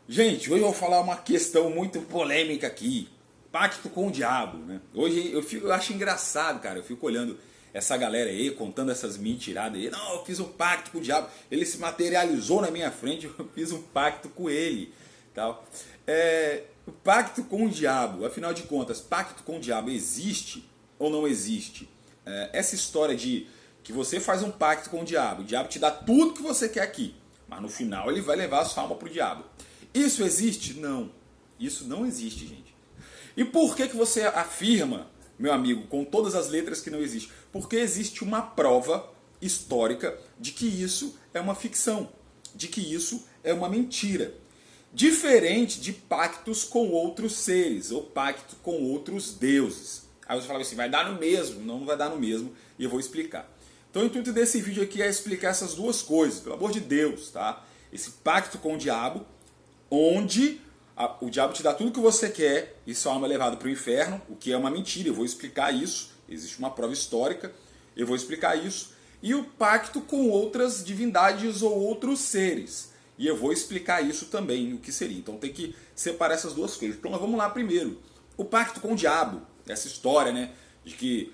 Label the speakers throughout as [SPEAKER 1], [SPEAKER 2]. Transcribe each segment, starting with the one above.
[SPEAKER 1] Gente, hoje eu vou falar uma questão muito polêmica aqui. Pacto com o diabo, né? Hoje eu acho engraçado, cara. Eu fico olhando essa galera aí, contando essas mentiradas aí. Não, eu fiz um pacto com o diabo. Ele se materializou na minha frente, eu fiz um pacto com ele. Tal. O pacto com o diabo, afinal de contas, pacto com o diabo existe ou não existe? Essa história de que você faz um pacto com o diabo te dá tudo que você quer aqui, mas no final ele vai levar a sua alma pro diabo. Isso existe? Não. Isso não existe, gente. E por que você afirma, meu amigo, com todas as letras que não existe? Porque existe uma prova histórica de que isso é uma ficção, de que isso é uma mentira. Diferente de pactos com outros seres, ou pacto com outros deuses. Aí você fala assim, vai dar no mesmo? Não, não vai dar no mesmo, e eu vou explicar. Então o intuito desse vídeo aqui é explicar essas duas coisas, pelo amor de Deus, tá? Esse pacto com o diabo, onde o diabo te dá tudo que você quer e sua alma é levada para o inferno, o que é uma mentira, eu vou explicar isso. Existe uma prova histórica, eu vou explicar isso. E o pacto com outras divindades ou outros seres. E eu vou explicar isso também, o que seria. Então tem que separar essas duas coisas. Então vamos lá primeiro. O pacto com o diabo, essa história, né, de que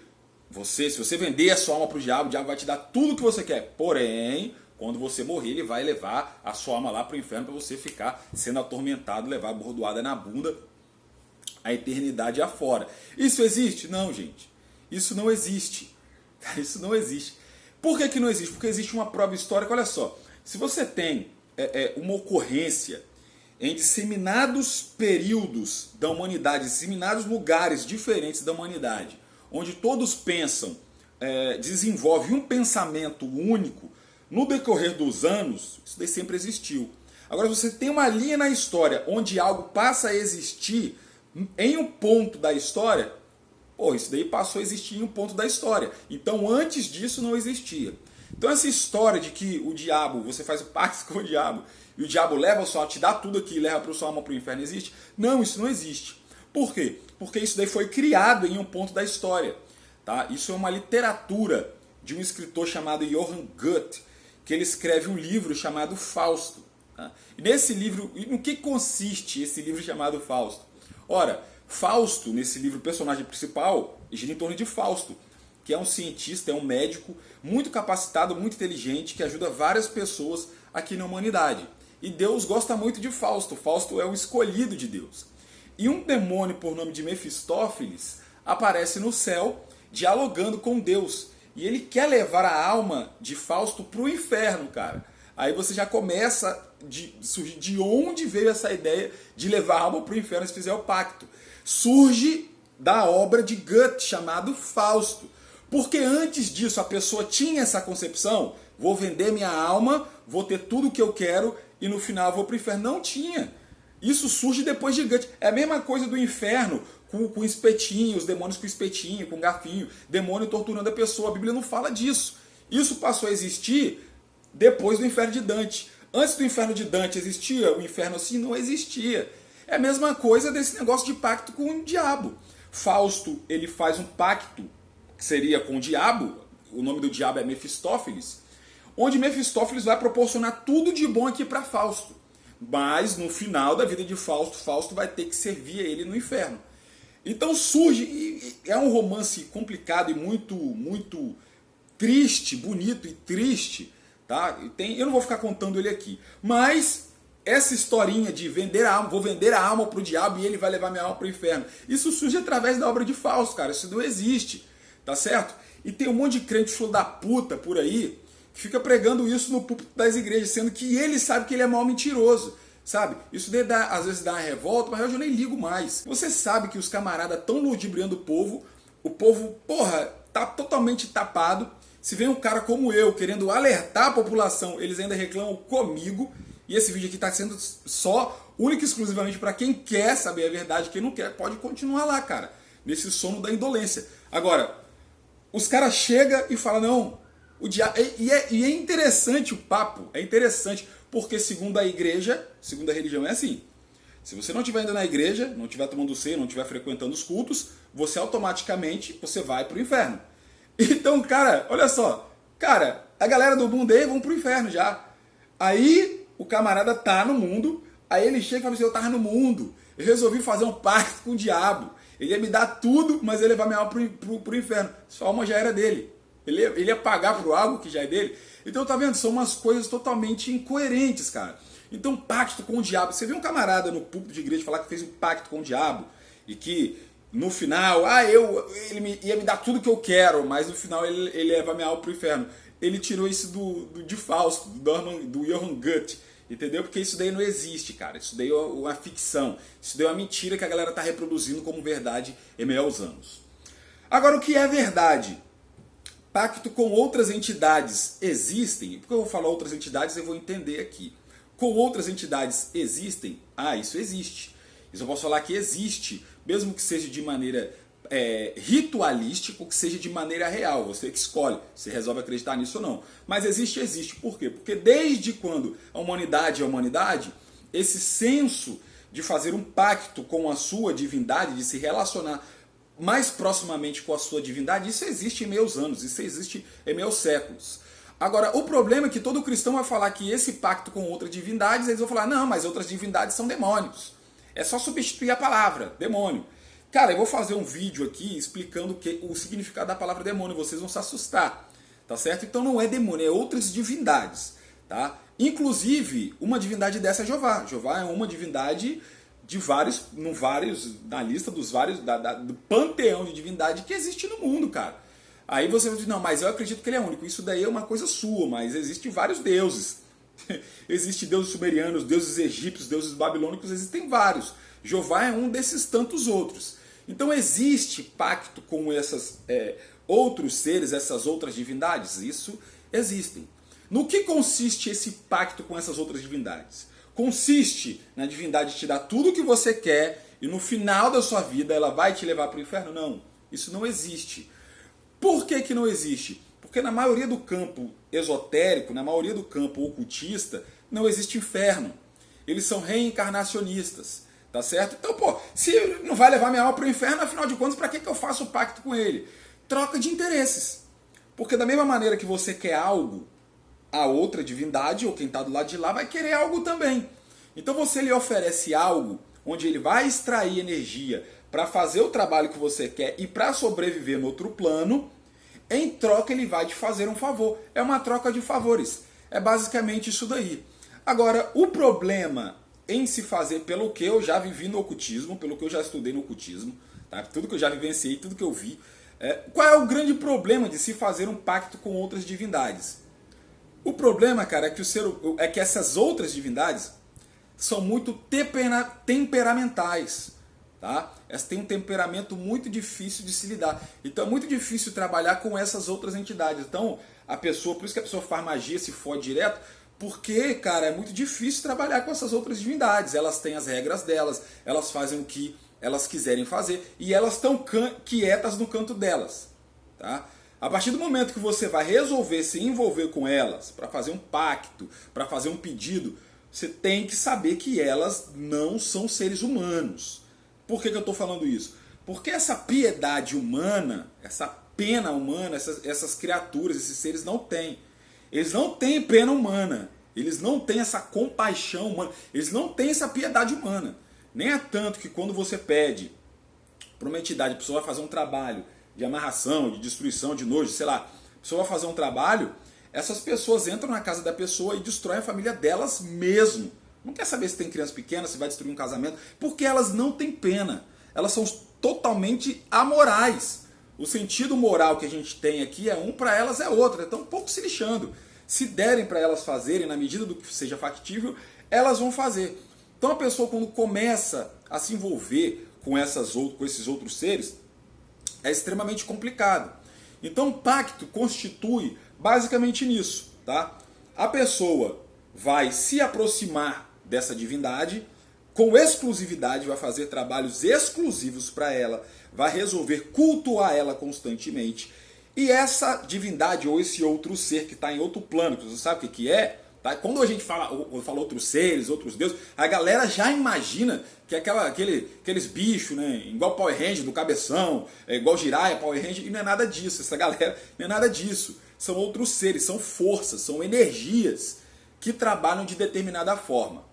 [SPEAKER 1] se você vender a sua alma para o diabo vai te dar tudo que você quer. Porém, quando você morrer, ele vai levar a sua alma lá para o inferno para você ficar sendo atormentado, levar a bordoada na bunda a eternidade afora. Isso existe? Não, gente. Isso não existe. Isso não existe. Por que não existe? Porque existe uma prova histórica. Olha só, se você tem uma ocorrência em disseminados períodos da humanidade, disseminados lugares diferentes da humanidade, onde todos pensam, desenvolvem um pensamento único, no decorrer dos anos, isso daí sempre existiu. Agora, você tem uma linha na história onde algo passa a existir em um ponto da história, isso daí passou a existir em um ponto da história. Então, antes disso, não existia. Então, essa história de que o diabo, você faz o pacto com o diabo, e o diabo leva a sua alma, te dá tudo aqui e leva a sua alma para o inferno, existe? Não, isso não existe. Por quê? Porque isso daí foi criado em um ponto da história. Tá? Isso é uma literatura de um escritor chamado Johann Goethe, que ele escreve um livro chamado Fausto. Tá? E nesse livro, no que consiste esse livro chamado Fausto? Ora, Fausto, nesse livro, o personagem principal, gira em torno de Fausto, que é um cientista, é um médico muito capacitado, muito inteligente, que ajuda várias pessoas aqui na humanidade. E Deus gosta muito de Fausto. Fausto é o escolhido de Deus. E um demônio por nome de Mefistófeles aparece no céu, dialogando com Deus. E ele quer levar a alma de Fausto para o inferno, cara. Aí você já começa surgir de onde veio essa ideia de levar a alma para o inferno se fizer o pacto. Surge da obra de Goethe, chamado Fausto. Porque antes disso a pessoa tinha essa concepção, vou vender minha alma, vou ter tudo o que eu quero e no final vou para o inferno. Não tinha. Isso surge depois de Goethe. É a mesma coisa do inferno com espetinho, os demônios com espetinho, com garfinho, demônio torturando a pessoa. A Bíblia não fala disso. Isso passou a existir depois do inferno de Dante. Antes do inferno de Dante existia o inferno assim? Não existia. É a mesma coisa desse negócio de pacto com o diabo. Fausto, ele faz um pacto, que seria com o diabo, o nome do diabo é Mefistófeles, onde Mefistófeles vai proporcionar tudo de bom aqui para Fausto. Mas no final da vida de Fausto, Fausto vai ter que servir a ele no inferno. Então surge, e é um romance complicado e muito triste, bonito e triste, tá? Eu não vou ficar contando ele aqui, mas essa historinha de vender a alma, vou vender a alma pro diabo e ele vai levar minha alma pro inferno, isso surge através da obra de Fausto, cara, isso não existe, tá certo? E tem um monte de crente filho da puta por aí que fica pregando isso no púlpito das igrejas, sendo que ele sabe que ele é mal mentiroso. Sabe? Isso daí às vezes dá uma revolta, mas eu já nem ligo mais. Você sabe que os camaradas estão ludibriando o povo, porra, tá totalmente tapado. Se vem um cara como eu querendo alertar a população, eles ainda reclamam comigo. E esse vídeo aqui tá sendo só, único e exclusivamente para quem quer saber a verdade. Quem não quer pode continuar lá, cara, nesse sono da indolência. Agora, os caras chegam e falam, não, o diabo... E é interessante o papo, é interessante. Porque segundo a igreja, segundo a religião é assim. Se você não estiver indo na igreja, não estiver tomando ceia, não estiver frequentando os cultos, você automaticamente vai para o inferno. Então, cara, olha só. Cara, a galera do mundo aí vão para o inferno já. Aí o camarada tá no mundo, Aí ele chega e fala assim, eu tava no mundo, eu resolvi fazer um pacto com o diabo. Ele ia me dar tudo, mas ia levar minha alma pro inferno. Sua alma já era dele. Ele ia pagar por algo que já é dele. Então, tá vendo? São umas coisas totalmente incoerentes, cara. Então, pacto com o diabo. Você vê um camarada no púlpito de igreja falar que fez um pacto com o diabo e que no final, ele ia me dar tudo que eu quero, mas no final ele leva minha alma pro inferno. Ele tirou isso de Fausto, do Johann Goethe. Entendeu? Porque isso daí não existe, cara. Isso daí é uma ficção. Isso daí é uma mentira que a galera tá reproduzindo como verdade em meio aos anos. Agora, o que é verdade? Pacto com outras entidades existem? Porque eu vou falar outras entidades, eu vou entender aqui. Com outras entidades existem? Ah, isso existe. Isso eu posso falar que existe, mesmo que seja de maneira ritualística ou que seja de maneira real. Você que escolhe, você resolve acreditar nisso ou não. Mas existe. Por quê? Porque desde quando a humanidade é a humanidade, esse senso de fazer um pacto com a sua divindade, de se relacionar mais proximamente com a sua divindade, isso existe em meus anos, isso existe em meus séculos. Agora, o problema é que todo cristão vai falar que esse pacto com outras divindades, eles vão falar, não, mas outras divindades são demônios. É só substituir a palavra, demônio. Cara, eu vou fazer um vídeo aqui explicando o significado da palavra demônio, vocês vão se assustar, tá certo? Então não é demônio, é outras divindades, tá? Inclusive, uma divindade dessa é Jeová. Jeová é uma divindade de na lista dos vários, do panteão de divindade que existe no mundo, cara. Aí você vai dizer, não, mas eu acredito que ele é único. Isso daí é uma coisa sua, mas existem vários deuses. Existem deuses sumerianos, deuses egípcios, deuses babilônicos, existem vários. Jeová é um desses tantos outros. Então existe pacto com esses outros seres, essas outras divindades? Isso existem. No que consiste esse pacto com essas outras divindades? Consiste na divindade te dar tudo o que você quer e no final da sua vida ela vai te levar para o inferno? Não, isso não existe. Por que não existe? Porque na maioria do campo esotérico, na maioria do campo ocultista, não existe inferno. Eles são reencarnacionistas, tá certo? Então, pô, se não vai levar minha alma para o inferno, afinal de contas, para que eu faço o pacto com ele? Troca de interesses. Porque da mesma maneira que você quer algo, a outra divindade, ou quem está do lado de lá, vai querer algo também. Então você lhe oferece algo onde ele vai extrair energia para fazer o trabalho que você quer e para sobreviver no outro plano, em troca ele vai te fazer um favor. É uma troca de favores. É basicamente isso daí. Agora, o problema em se fazer, pelo que eu já vivi no ocultismo, pelo que eu já estudei no ocultismo, tá? Tudo que eu já vivenciei, tudo que eu vi, qual é o grande problema de se fazer um pacto com outras divindades? O problema, cara, é que essas outras divindades são muito temperamentais. Tá? Elas têm um temperamento muito difícil de se lidar. Então é muito difícil trabalhar com essas outras entidades. Então a pessoa, por isso que a pessoa faz magia, se fode direto, porque, cara, é muito difícil trabalhar com essas outras divindades. Elas têm as regras delas, elas fazem o que elas quiserem fazer e elas estão quietas no canto delas. Tá? A partir do momento que você vai resolver se envolver com elas, para fazer um pacto, para fazer um pedido, você tem que saber que elas não são seres humanos. Por que eu estou falando isso? Porque essa piedade humana, essa pena humana, essas criaturas, esses seres não têm. Eles não têm pena humana. Eles não têm essa compaixão humana. Eles não têm essa piedade humana. Nem é tanto que quando você pede para uma entidade, a pessoa vai fazer um trabalho de amarração, de destruição, de nojo, sei lá, a pessoa vai fazer um trabalho, essas pessoas entram na casa da pessoa e destroem a família delas mesmo. Não quer saber se tem criança pequena, se vai destruir um casamento, porque elas não têm pena. Elas são totalmente amorais. O sentido moral que a gente tem aqui é um, para elas é outro. Estão um pouco se lixando. Se derem para elas fazerem, na medida do que seja factível, elas vão fazer. Então a pessoa, quando começa a se envolver com esses outros seres, é extremamente complicado. Então o pacto constitui basicamente nisso. Tá? A pessoa vai se aproximar dessa divindade com exclusividade, vai fazer trabalhos exclusivos para ela, vai resolver cultuar ela constantemente. E essa divindade ou esse outro ser que está em outro plano, que você sabe o que é, tá? Quando a gente fala outros seres, outros deuses, a galera já imagina que é aqueles bichos, né? Igual Power Ranger do cabeção, igual Jiraiya, Power Ranger, e não é nada disso. Essa galera não é nada disso. São outros seres, são forças, são energias que trabalham de determinada forma.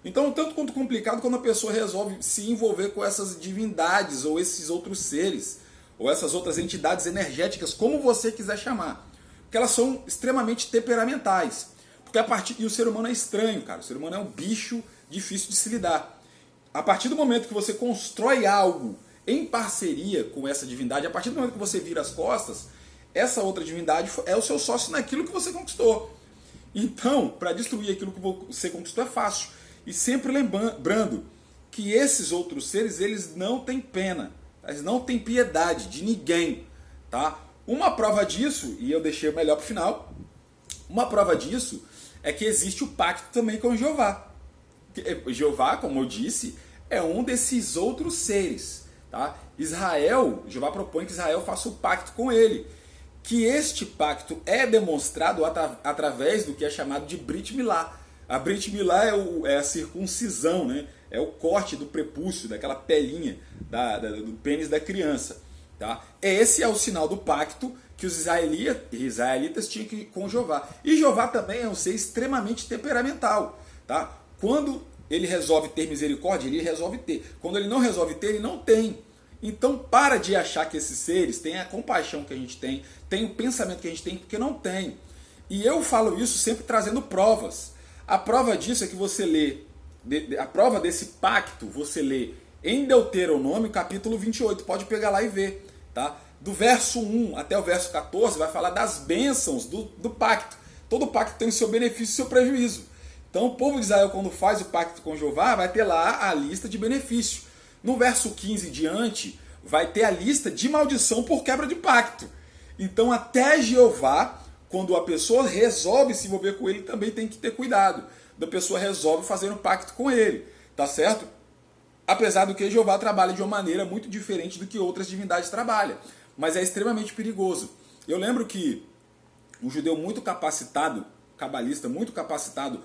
[SPEAKER 1] Então, tanto quanto complicado quando a pessoa resolve se envolver com essas divindades ou esses outros seres, ou essas outras entidades energéticas, como você quiser chamar. Porque elas são extremamente temperamentais. Porque e o ser humano é estranho, cara. O ser humano é um bicho difícil de se lidar. A partir do momento que você constrói algo em parceria com essa divindade, a partir do momento que você vira as costas, essa outra divindade é o seu sócio naquilo que você conquistou. Então, para destruir aquilo que você conquistou é fácil. E sempre lembrando que esses outros seres, eles não têm pena. Eles não têm piedade de ninguém. Tá? Uma prova disso, e eu deixei o melhor para o final, uma prova disso é que existe o pacto também com Jeová. Jeová, como eu disse, é um desses outros seres. Tá? Jeová propõe que Israel faça o pacto com ele. Que este pacto é demonstrado através do que é chamado de Brit Milá. A Brit Milá é a circuncisão, né? É o corte do prepúcio, daquela pelinha do pênis da criança. Tá? Esse é o sinal do pacto que os israelitas tinham com Jeová. E Jeová também é um ser extremamente temperamental. Tá? Quando ele resolve ter misericórdia, ele resolve ter. Quando ele não resolve ter, ele não tem. Então para de achar que esses seres têm a compaixão que a gente tem o pensamento que a gente tem, porque não tem. E eu falo isso sempre trazendo provas. A prova disso é que você lê, a prova desse pacto, você lê em Deuteronômio capítulo 28, pode pegar lá e ver. Tá? Do verso 1 até o verso 14 vai falar das bênçãos do pacto. Todo pacto tem o seu benefício e o seu prejuízo. Então o povo de Israel, quando faz o pacto com Jeová, vai ter lá a lista de benefício. No verso 15 em diante, vai ter a lista de maldição por quebra de pacto. Então até Jeová, quando a pessoa resolve se envolver com ele, também tem que ter cuidado. A pessoa resolve fazer um pacto com ele, tá certo? Apesar do que Jeová trabalha de uma maneira muito diferente do que outras divindades trabalham. Mas é extremamente perigoso. Eu lembro que um judeu muito capacitado, cabalista, muito capacitado,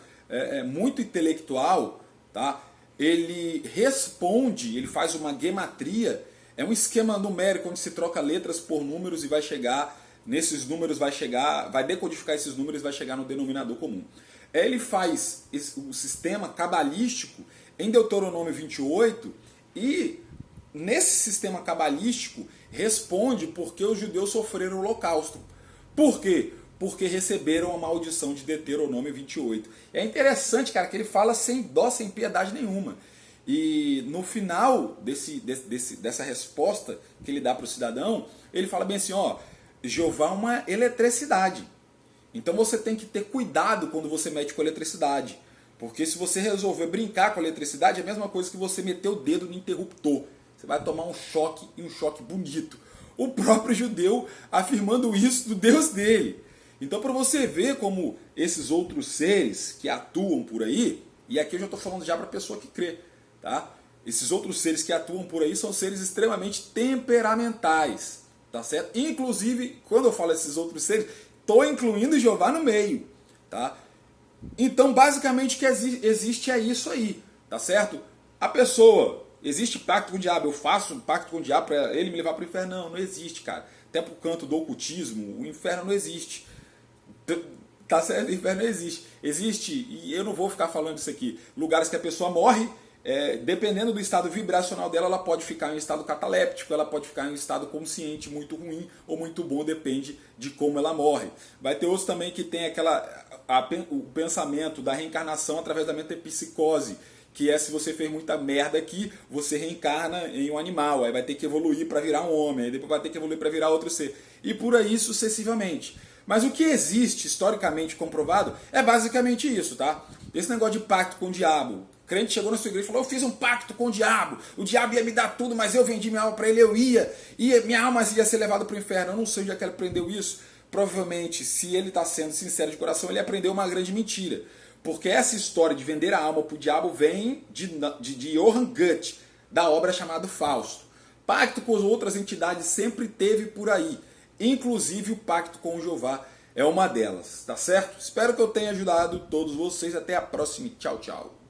[SPEAKER 1] muito intelectual, tá? Ele responde, ele faz uma gematria, é um esquema numérico onde se troca letras por números e vai chegar, nesses números vai decodificar esses números e vai chegar no denominador comum. Ele faz o sistema cabalístico em Deuteronômio 28 e nesse sistema cabalístico responde porque os judeus sofreram o holocausto. Por quê? Porque receberam a maldição de Deuteronômio 28. É interessante, cara, que ele fala sem dó, sem piedade nenhuma. E no final dessa resposta que ele dá para o cidadão, ele fala bem assim, ó, Jeová é uma eletricidade. Então você tem que ter cuidado quando você mete com eletricidade. Porque se você resolver brincar com a eletricidade, é a mesma coisa que você meter o dedo no interruptor. Você vai tomar um choque, e um choque bonito. O próprio judeu afirmando isso do Deus dele. Então para você ver como esses outros seres que atuam por aí, e aqui eu já estou falando já para a pessoa que crê, tá? Esses outros seres que atuam por aí são seres extremamente temperamentais, tá certo? Inclusive, quando eu falo esses outros seres, estou incluindo Jeová no meio, tá? Então basicamente o que existe é isso aí, tá certo? A pessoa, existe pacto com o diabo, eu faço um pacto com o diabo para ele me levar para o inferno? Não, não existe, cara. Até pro canto do ocultismo, o inferno não existe. Tá certo? O inferno não existe. Existe, e eu não vou ficar falando isso aqui, lugares que a pessoa morre, dependendo do estado vibracional dela, ela pode ficar em um estado cataléptico, ela pode ficar em um estado consciente muito ruim ou muito bom, depende de como ela morre. Vai ter outros também que tem o pensamento da reencarnação através da metempsicose, que é se você fez muita merda aqui, você reencarna em um animal, aí vai ter que evoluir para virar um homem, aí depois vai ter que evoluir para virar outro ser, e por aí sucessivamente. Mas o que existe historicamente comprovado é basicamente isso, tá? Esse negócio de pacto com o diabo. O crente chegou na sua igreja e falou, eu fiz um pacto com o diabo ia me dar tudo, mas eu vendi minha alma para ele, minha alma ia ser levada para o inferno. Eu não sei onde é que ele aprendeu isso. Provavelmente, se ele está sendo sincero de coração, ele aprendeu uma grande mentira. Porque essa história de vender a alma para o diabo vem de Johann Goethe, da obra chamada Fausto. Pacto com as outras entidades sempre teve por aí. Inclusive o pacto com o Jeová é uma delas, tá certo? Espero que eu tenha ajudado todos vocês. Até a próxima. Tchau, tchau.